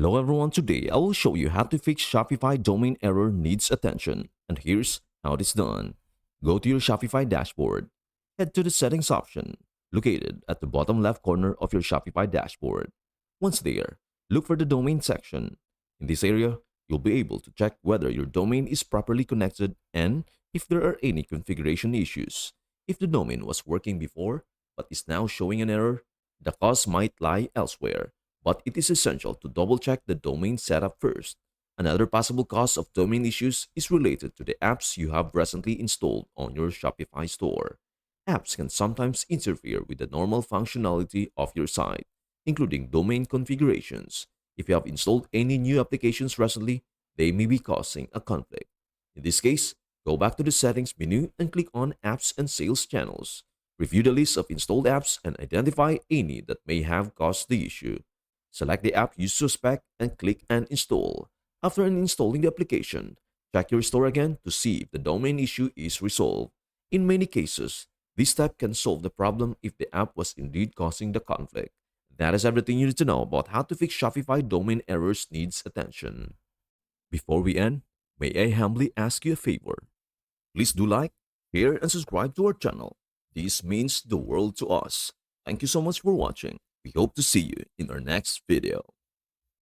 Hello everyone, today I will show you how to fix Shopify domain error needs attention. And here's how it is done. Go to your Shopify dashboard. Head to the settings option, located at the bottom left corner of your Shopify dashboard. Once there, look for the domain section. In this area, you'll be able to check whether your domain is properly connected and if there are any configuration issues. If the domain was working before but is now showing an error, the cause might lie elsewhere, but it is essential to double check the domain setup first. Another possible cause of domain issues is related to the apps you have recently installed on your Shopify store. Apps can sometimes interfere with the normal functionality of your site, including domain configurations. If you have installed any new applications recently, they may be causing a conflict. In this case, go back to the settings menu and click on Apps and Sales Channels. Review the list of installed apps and identify any that may have caused the issue. Select the app you suspect and click and install. After uninstalling the application, check your store again to see if the domain issue is resolved. In many cases, this step can solve the problem if the app was indeed causing the conflict. That is everything you need to know about how to fix Shopify domain errors needs attention. Before we end, may I humbly ask you a favor? Please do like, share, and subscribe to our channel. This means the world to us. Thank you so much for watching. We hope to see you in our next video.